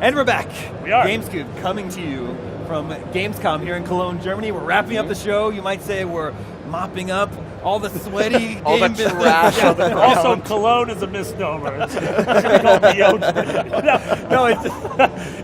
And we're back. We are. Gamescom coming to you from Gamescom here in Cologne, Germany. We're wrapping up the show. You might say we're mopping up all the sweaty all game the business. trash. Yeah, also, Cologne is a misnomer. It's called Deodorant. No,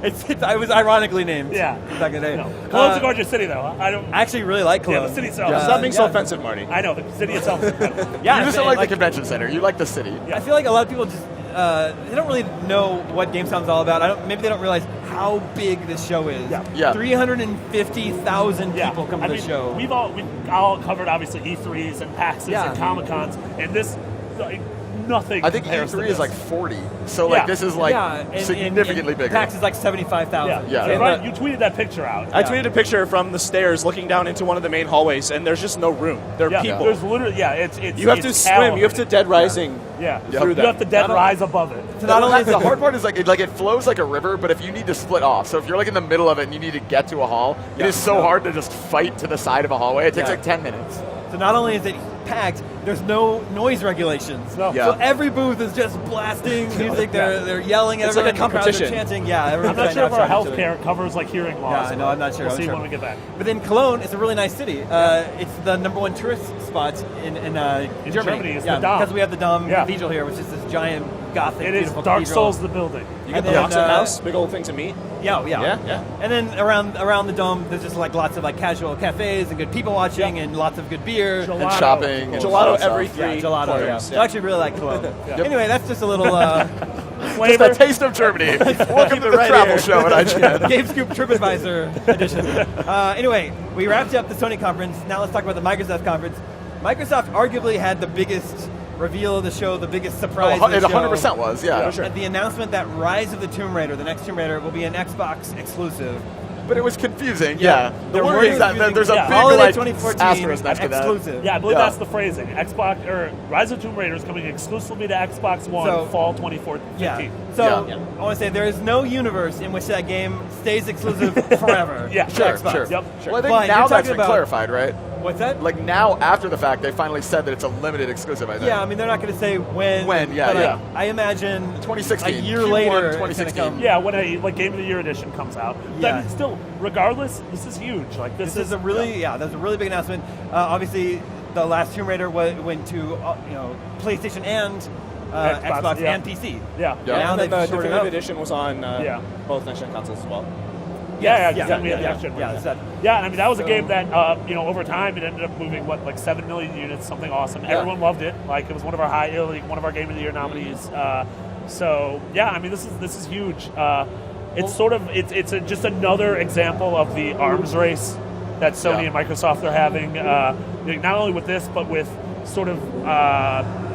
it's I was ironically named. Yeah. Back in the day. No. Cologne's a gorgeous city, though. I actually really like Cologne. Yeah, the city itself. Stop being so yeah. offensive, Marty. I know, the city itself is incredible. Yeah, You just don't like the convention center. You like the city. I feel like a lot of people just they don't really know what Gamescom's all about. Maybe they don't realize how big this show is. Yeah. 350,000 people come to the show. We've all covered, obviously, E3s and PAXs and Comic-Cons, and this, like, nothing. I think compares to E3 is this. like 40. So like this is like significantly bigger. PAX is like 75,000. Yeah. So, right, you tweeted that picture out. I tweeted a picture from the stairs looking down into one of the main hallways, and there's just no room. There are people. There's literally, it's you have to swim. You have to dead rising through You have to dead rise above it. So not only is the hard part is like it flows like a river, but if you need to split off, so if you're like in the middle of it and you need to get to a hall, it is so hard to just fight to the side of a hallway. It takes like 10 minutes. So not only is it packed, there's no noise regulations. No. So every booth is just blasting music. They're yelling at It's like a everyone. The crowds are competition. chanting. Yeah, I'm everyone's not sure if trying our to outside each other. healthcare covers like hearing loss. Yeah, no, I'm not sure. We'll I'm see sure. when we get back. But then Cologne is a really nice city. It's the #1 tourist spot in Germany. It's the Dom. Because we have the Dom Cathedral here, which is this giant Gothic, It is beautiful Dark cathedral. Souls the building. You get And the then, auction house, big old thing to meet. Yeah. Yeah. And then around the Dome, there's just like lots of like casual cafes and good people watching and lots of good beer. Gelato. And shopping. And Gelato stuff. every 3 Gelato, corners. I actually really like Cologne. Anyway, that's just a little Just Flavor. a taste of Germany. Welcome to the travel show at IGN. GameScoop TripAdvisor edition. Anyway, we wrapped up the Sony conference. Now let's talk about the Microsoft conference. Microsoft arguably had the biggest reveal of the show, the biggest surprise of the It show. 100% was, yeah. And the announcement that Rise of the Tomb Raider, the next Tomb Raider, will be an Xbox exclusive. But it was confusing, yeah. The There word were is that confusing- there's a big Holiday like, 2014 asterisk next to that. exclusive. Yeah, I believe Yeah. that's the phrasing. Xbox or Rise of Tomb Raider is coming exclusively to Xbox One So- fall 2014. Yeah. So I want to say there is no universe in which that game stays exclusive forever. Yeah, to Sure, Xbox. sure. Yep. Well, I think But now you're that's talking been about- clarified, right? What's that? Like now, after the fact, they finally said that it's a limited exclusive, I think. Yeah, I mean they're not going to say when. When, yeah, but yeah. I imagine 2016. a year Q1 later, it's 2016. gonna come. Yeah, when a Game of the Year edition comes out. Yeah. Then still, regardless, this is huge. Like This is a really that's a really big announcement. Obviously, the last Tomb Raider went to PlayStation and Xbox yeah. and PC. Yeah. Now And then they've the shorted definitive up. edition was on both next-gen consoles as well. Yeah, Yeah, we had the action version. it's that. Yeah, and I mean that was a So- game that over time it ended up moving like 7 million units, something awesome. Everyone loved it. Like it was one of our Game of the Year nominees. So yeah, I mean this is huge. It's just another example of the arms race that Sony and Microsoft are having. Not only with this, but with sort of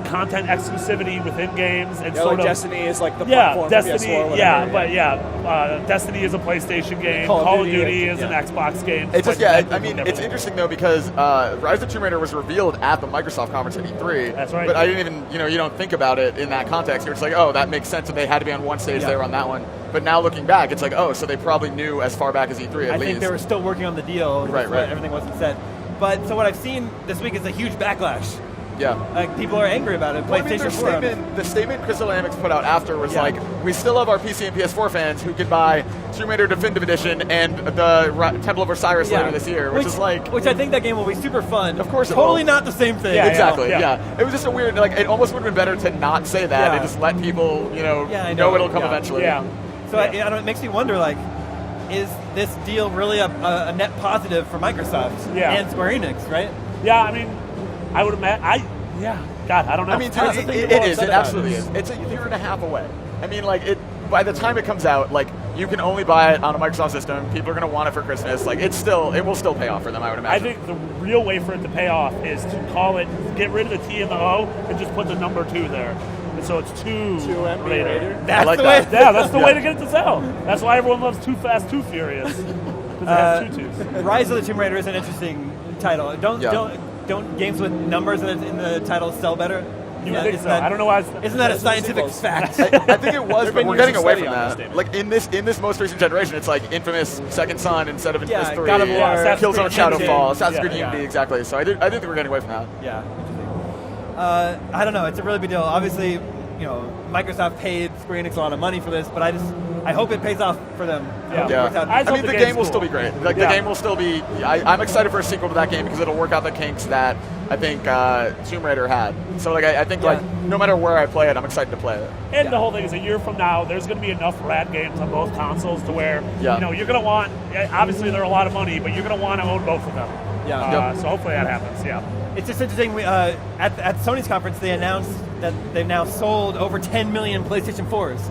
content exclusivity within games and sort of Destiny is like the platform Destiny, for PS4 or whatever. Destiny is a PlayStation game. Call of Duty is an Xbox game. It's just, But I mean, it's interesting though because Rise of Tomb Raider was revealed at the Microsoft conference at E3. That's right. But I didn't even, you don't think about it in that context. You're just like, oh, that makes sense, and they had to be on one stage there on that one. But now looking back, it's like, oh, so they probably knew as far back as E3 at least. I think they were still working on the deal. Right. Everything wasn't set. But so what I've seen this week is a huge backlash. Yeah. Like people are angry about it. Well, I mean, PlayStation 4. the statement Crystal Dynamics put out after was like, we still have our PC and PS4 fans who can buy Tomb Raider Definitive Edition and the Temple of Osiris later this year, which is like... Which I think that game will be super fun. Of course it Totally will. not the same thing. Yeah, Exactly, yeah. It was just a weird, like, it almost would have been better to not say that and just let people, I know know. it'll come Yeah. eventually. Yeah. So I don't know, it makes me wonder, like, is this deal really a net positive for Microsoft and Square Enix, right? Yeah, I mean, I would imagine. God, I don't know. I mean, dude, it is. It absolutely is. It's a year and a half away. I mean, like, by the time it comes out, like, you can only buy it on a Microsoft system. People are going to want it for Christmas. Like, it will still pay off for them, I would I imagine. think the real way for it to pay off is to call it, get rid of the T and the O, and just put the number 2 there. And so it's Tomb Raider. That's like the way. that. Yeah, that's the way to get it to sell. That's why everyone loves Too Fast, Too Furious. Because it has 2 twos. Rise of the Tomb Raider is an interesting title. Don't games with numbers in the title sell better? You would think so. I don't know why. Isn't that a scientific fact? I think it was, but been we're years getting of away study from on this that. statement. Like, in this most recent generation, it's like Infamous Second Son instead of Infamous 3. God of War, Killzone Assassin's Creed Shadowfall, Unity. Assassin's Creed Yeah. Unity, exactly. So I think that we're getting away from that. Yeah, interesting. I don't know. It's a really big deal. Obviously, Microsoft paid Square Enix a lot of money for this, but I just I hope it pays off for them. I hope it Yeah. works out. I I mean, the game will still be great. Like, Yeah. the game will still be... I'm excited for a sequel to that game because it'll work out the kinks that I think Tomb Raider had. So, like, I think, like, no matter where I play it, I'm excited to play it. And the whole thing is, a year from now, there's going to be enough rad games on both consoles to where, Yeah. you know, you're going to want, obviously they're a lot of money, but you're going to want to own both of them. Yeah. So hopefully that happens, yeah. It's just interesting. At Sony's conference, they announced that they've now sold over 10 million PlayStation 4s.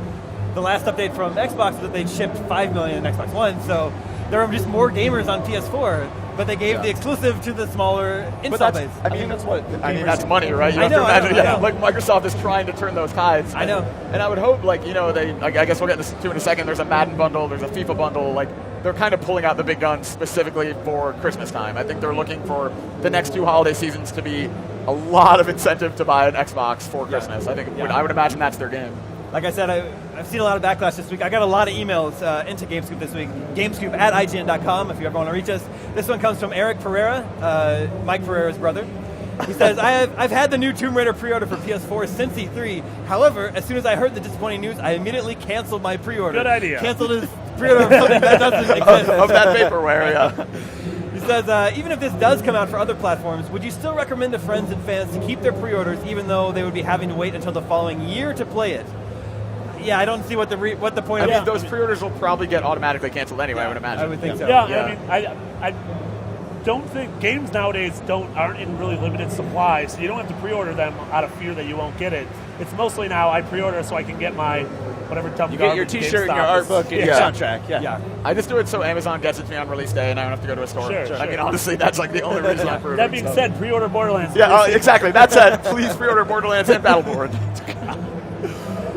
The last update from Xbox was that they'd shipped 5 million in Xbox One, so there are just more gamers on PS4, but they gave the exclusive to the smaller install base. I mean, that's what. that's money, right? You I have know, to I imagine, know. like Microsoft is trying to turn those tides. I know. And I would hope, like, you know, I guess we'll get to in a second. There's a Madden bundle, there's a FIFA bundle. Like, they're kind of pulling out the big guns specifically for Christmas time. I think they're looking for the next 2 holiday seasons to be a lot of incentive to buy an Xbox for Christmas. I think I would imagine that's their game. Like I said, I've seen a lot of backlash this week. I got a lot of emails into GameScoop this week. GameScoop at IGN.com if you ever want to reach us. This one comes from Eric Pereira, Mike Pereira's brother. He says, I've had the new Tomb Raider pre-order for PS4 since E3. However, as soon as I heard the disappointing news, I immediately canceled my pre-order. Good idea. Canceled his pre-order of something that doesn't exist. Of that vaporware, yeah. He says, even if this does come out for other platforms, would you still recommend to friends and fans to keep their pre-orders even though they would be having to wait until the following year to play it? Yeah, I don't see what the point I of mean, those pre-orders will probably get automatically canceled anyway, I would imagine. I would think so. Yeah, I mean, I don't think games nowadays aren't in really limited supply, so you don't have to pre-order them out of fear that you won't get it. It's mostly now I pre-order so I can get my whatever dumb You get your garbage T-shirt, and your GameStop art is- book, and your Yeah. soundtrack. Yeah. I just do it so Amazon gets it to me on release day and I don't have to go to a store. Sure, I mean, sure. honestly, that's like the only reason I'm pre-ordering That being stuff. said, pre-order Borderlands. Yeah, exactly. That said, please pre-order Borderlands and Battleborn.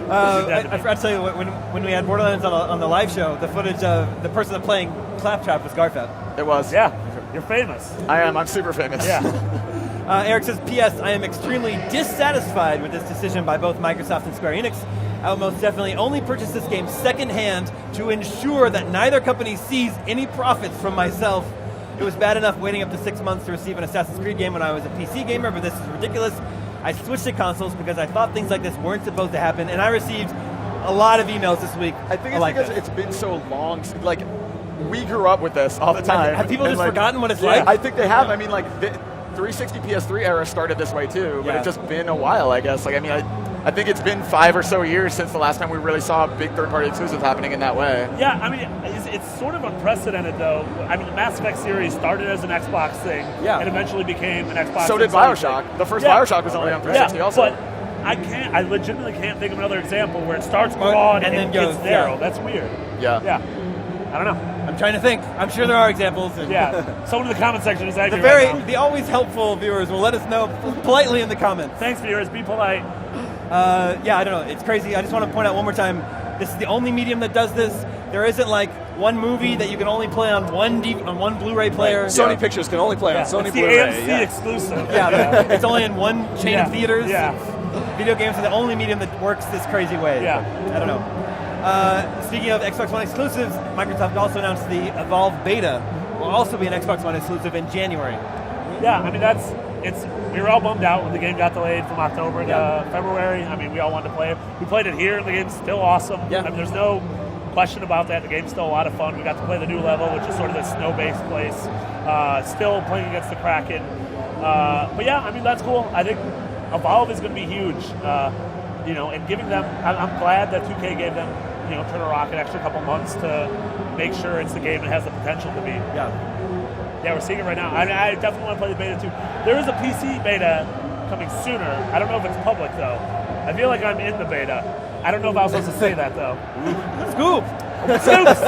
I forgot to tell you, when we had Borderlands on the live show, the footage of the person playing Claptrap was Garfett. It was. Yeah, you're famous. I am. I'm super famous. Yeah. Eric says, P.S. I am extremely dissatisfied with this decision by both Microsoft and Square Enix. I will most definitely only purchase this game secondhand to ensure that neither company sees any profits from myself. It was bad enough waiting up to 6 months to receive an Assassin's Creed game when I was a PC gamer, but this is ridiculous. I switched to consoles because I thought things like this weren't supposed to happen, and I received a lot of emails this week. I think it's like because this. it's been so long. Like, we grew up with this all the time. Have people and, just like, forgotten what it's yeah, like? I think they have. I mean, like, the 360 PS3 era started this way too, but Yeah. it's just been a while, I guess. Like, I mean, I think it's been 5 or so years since the last time we really saw big third-party exclusives happening in that way. Yeah, I mean, it's sort of unprecedented, though. I mean, the Mass Effect series started as an Xbox thing, and eventually became an Xbox. So did and Sony BioShock. thing. The first Yeah. BioShock was only on 360 also. But I legitimately can't think of another example where it starts broad and then goes gets narrow. yeah. That's weird. Yeah. Yeah. I don't know. I'm trying to think. I'm sure there are examples. And Yeah. Someone in the comment section is angry the right now. the always helpful viewers will let us know politely in the comments. Thanks, viewers. Be polite. Yeah, I don't know. It's crazy. I just want to point out one more time, this is the only medium that does this. There isn't like one movie that you can only play on one Blu-ray player. Sony Pictures can only play on Sony it's the Blu-ray. AMC exclusive. Yeah, it's only in one chain of theaters. Yeah. Video games are the only medium that works this crazy way. Yeah. I don't know. Speaking of Xbox One exclusives, Microsoft also announced the Evolve Beta will also be an Xbox One exclusive in January. Yeah, I mean, we were all bummed out when the game got delayed from October to February. I mean, we all wanted to play it. We played it here, and the game's still awesome. Yeah. I mean, there's no question about that. The game's still a lot of fun. We got to play the new level, which is sort of the snow-based place. Still playing against the Kraken. But yeah, I mean, that's cool. I think Evolve is going to be huge. And giving them, I'm glad that 2K gave them, Turner Rock an extra couple months to make sure it's the game it has the potential to be. Yeah, we're seeing it right now. I mean, I definitely want to play the beta too. There is a PC beta coming sooner. I don't know if it's public though. I feel like I'm in the beta. I don't know if I was supposed to say that though. Scoop! Scoops!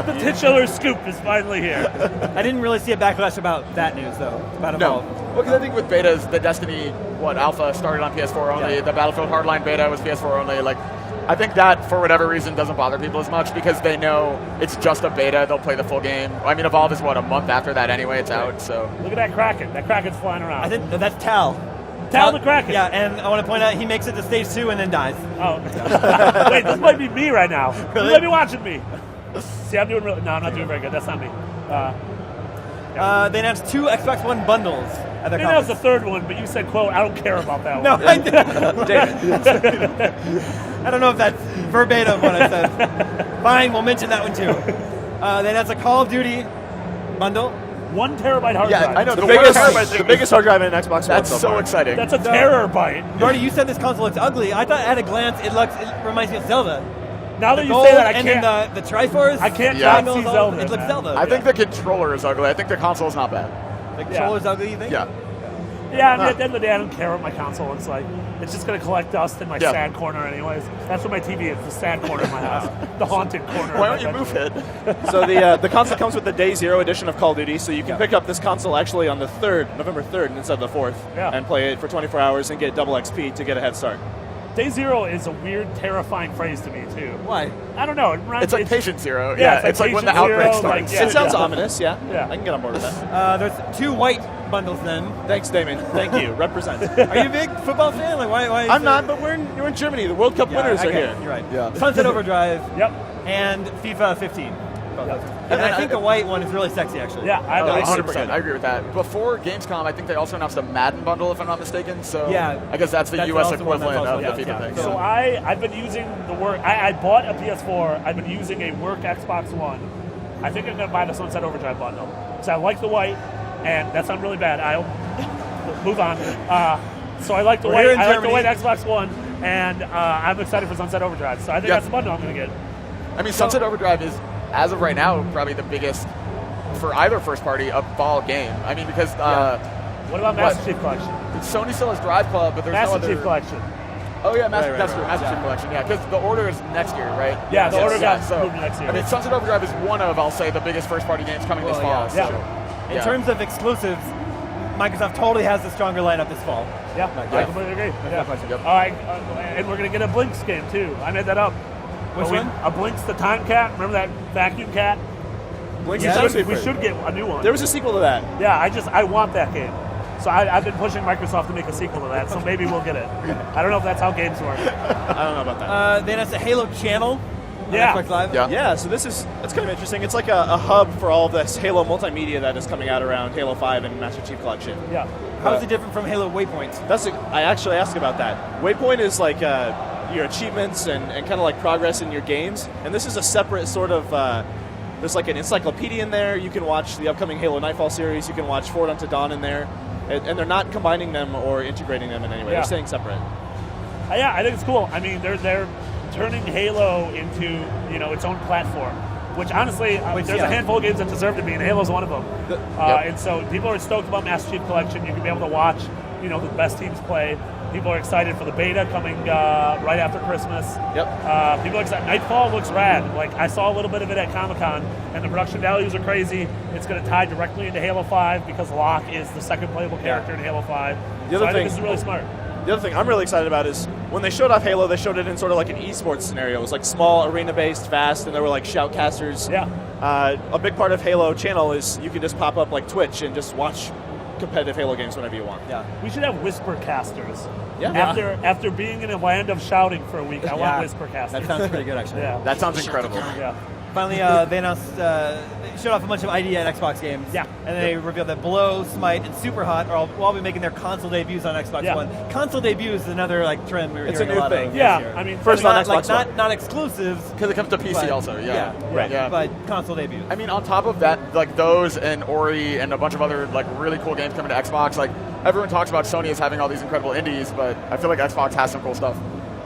The titular scoop is finally here. I didn't really see a backlash about that news though, about No. Evolve. Well, because I think with betas, the Destiny, alpha started on PS4 only. Yeah. The Battlefield Hardline beta was PS4 only. Like, I think that, for whatever reason, doesn't bother people as much because they know it's just a beta. They'll play the full game. I mean, Evolve is, a month after that anyway. It's out, so. Look at that Kraken. That Kraken's flying around. I think that's Tal. Tal the Kraken. Yeah, and I want to point out he makes it to stage 2 and then dies. Oh. Wait, this might be me right now. Really? You might be watching me. See, I'm doing no, I'm not doing very good. That's not me. They announced 2 Xbox One bundles. at the Maybe that was conference. the third one, but you said, quote, I don't care about that No, one. I didn't. I don't know if that's verbatim what I said. Fine, we'll mention that one too. Then that's a Call of Duty bundle. 1 terabyte hard Yeah, drive. I know. The The biggest, terabyte the biggest hard drive in Xbox One That's so so far. exciting. That's a terabyte. Marty, you said this console looks ugly. I thought at a glance it reminds me of Zelda. Now The that you gold say that, I and can't. then the Triforce. I can't Yeah. not see Zelda. It looks man. Zelda. I think the controller is ugly. I think the console is not bad. The controller's ugly, you think? Yeah. Yeah, I mean, at the end of the day, I don't care what my console looks like. It's just going to collect dust in my Yeah. sad corner anyways. That's what my TV is, the sad corner of my house. The haunted corner. Why of don't my you move bedroom. it? So the console comes with the Day Zero edition of Call of Duty, so you can pick up this console actually on the 3rd, November 3rd instead of the 4th, Yeah. and play it for 24 hours and get double XP to get a head start. Day Zero is a weird, terrifying phrase to me, too. Why? I don't know. It reminds It's like Patient Zero. Yeah, Yeah, it's like when the Patient outbreak Zero, starts. like, yeah. It sounds ominous, yeah. Yeah. I can get on board with that. There's 2 white bundles then. Thanks, Damon. Thank you. Represent. Are you a big football fan? Like why I'm not, but we're in Germany. The World Cup winners I are get here. it. You're right. Yeah. Sunset Overdrive Yep. and FIFA 15. Yep. And I think the white one is really sexy, actually. Yeah, I Oh, like it's it. super good. I agree with that. Before Gamescom, I think they also announced a Madden bundle, if I'm not mistaken. So Yeah. I guess that's the That's U.S. also one that's equivalent also- of the yeah, FIFA yeah. thing. So So I've been using the work. I bought a PS4. I've been using a work Xbox One. I think I'm going to buy the Sunset Overdrive bundle. So I like the white, and that sounds really bad. I'll move on. So I like the We're white. here in I like the Germany. white Xbox One, and I'm excited for Sunset Overdrive. So I think Yeah. that's the bundle I'm going to get. I mean, Sunset Overdrive is, as of right now, probably the biggest for either first party a fall game. I mean, because What about Master Chief Collection? Sony still has Drive Club, but there's Master no other. Chief Collection. Oh yeah, Master, Right, that's right, true. right. Master Chief Collection, yeah, because the order is next year, right? Yeah, the order got so, moved to next year. I mean, Sunset Overdrive is one of, I'll say, the biggest first party games coming this fall. yeah. So, In yeah. terms of exclusives, Microsoft totally has the stronger lineup this fall. Yeah, Yeah. I completely agree. That's Yeah. no question. Yep. All right, and we're going to get a Blinks game, too. I made that up. Which But we- one? A Blinks the Time Cat. Remember that vacuum cat? Blinks Yeah. is We should get a new one. There was a sequel to that. Yeah, I want that game. So I've been pushing Microsoft to make a sequel to that, so maybe we'll get it. I don't know if that's how games work. I don't know about that. Then it's a Halo channel on Yeah. Xbox Live. Yeah. Yeah, so it's kind of interesting. It's like a hub for all of this Halo multimedia that is coming out around Halo 5 and Master Chief Collection. Yeah. How is it different from Halo Waypoint? I actually asked about that. Waypoint is like your achievements and kind of like progress in your games, and this is a separate sort of. There's like an encyclopedia in there. You can watch the upcoming Halo Nightfall series. You can watch Forward Unto Dawn in there, and they're not combining them or integrating them in any way. Yeah. They're staying separate. Yeah, I think it's cool. I mean, they're turning Halo into its own platform. Which honestly, there's yeah. a handful of games that deserve to be, and Halo's one of them. Yep. And so people are stoked about Master Chief Collection. You can be able to watch, the best teams play. People are excited for the beta coming right after Christmas. Yep. People are excited. Nightfall looks rad. Like I saw a little bit of it at Comic-Con, and the production values are crazy. It's going to tie directly into Halo 5 because Locke is the second playable character in Halo 5. The other I think thing- this is really smart. The other thing I'm really excited about is when they showed off Halo, they showed it in sort of like an esports scenario. It was like small, arena-based, fast, and there were like shoutcasters. Yeah. A big part of Halo channel is you can just pop up like Twitch and just watch competitive Halo games whenever you want. Yeah. We should have whisper casters. Yeah. After being in a land of shouting for a week, I want whisper casters. That sounds pretty good, actually. Yeah. That sounds incredible. Yeah. Finally, they announced, they showed off a bunch of ID at Xbox games. Yeah. And they revealed that Blow, Smite, and Superhot will all be making their console debuts on Xbox Yeah. One. Console debuts is another trend we're It's hearing a new lot thing. of. Yeah, this year. I mean, First not, on Xbox One. not exclusives, Because it comes to PC but- also, yeah. Right. Yeah. But console debuts. I mean, on top of that, like those and Ori and a bunch of other like really cool games coming to Xbox, like everyone talks about Sony as having all these incredible indies, but I feel like Xbox has some cool stuff.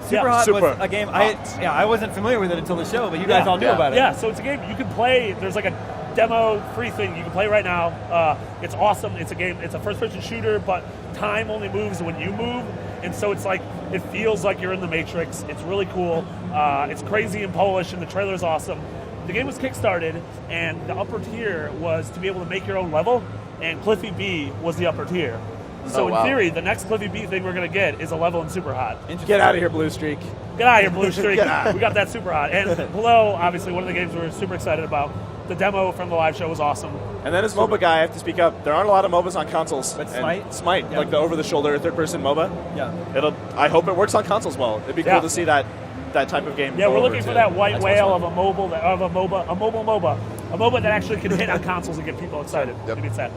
Superhot Super was a game I wasn't familiar with it until the show, but you guys all knew Yeah. about it. Yeah, so it's a game you can play. There's like a demo free thing you can play right now. It's awesome. It's a game. It's a first-person shooter, but time only moves when you move, and so it's like it feels like you're in the Matrix. It's really cool. It's crazy in Polish, and the trailer is awesome. The game was kickstarted, and the upper tier was to be able to make your own level, and Cliffy B was the upper tier. So Oh, in wow. theory, the next Cliffy B thing we're going to get is a level in Superhot. Get out of here, Blue Streak. Get out of here, Blue Streak. Get out. We got that super hot. And below, obviously, one of the games we're super excited about. The demo from the live show was awesome. And then as MOBA guy, I have to speak up. There aren't a lot of MOBAs on consoles. But And Smite? Yeah. like the over-the-shoulder third-person MOBA. Yeah. I hope it works on consoles well. It'd be Yeah. cool to see that type of game. Yeah, go we're over looking to for that white Xbox whale One. of a mobile MOBA that actually can hit on consoles and get people excited. Yep. Maybe it's that.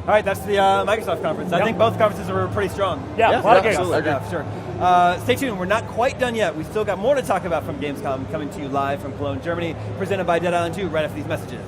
All right, that's the Microsoft conference. I think both conferences were pretty strong. Yeah, a lot of games. absolutely. Yeah, sure. Stay tuned. We're not quite done yet. We still got more to talk about from Gamescom, coming to you live from Cologne, Germany, presented by Dead Island 2 right after these messages.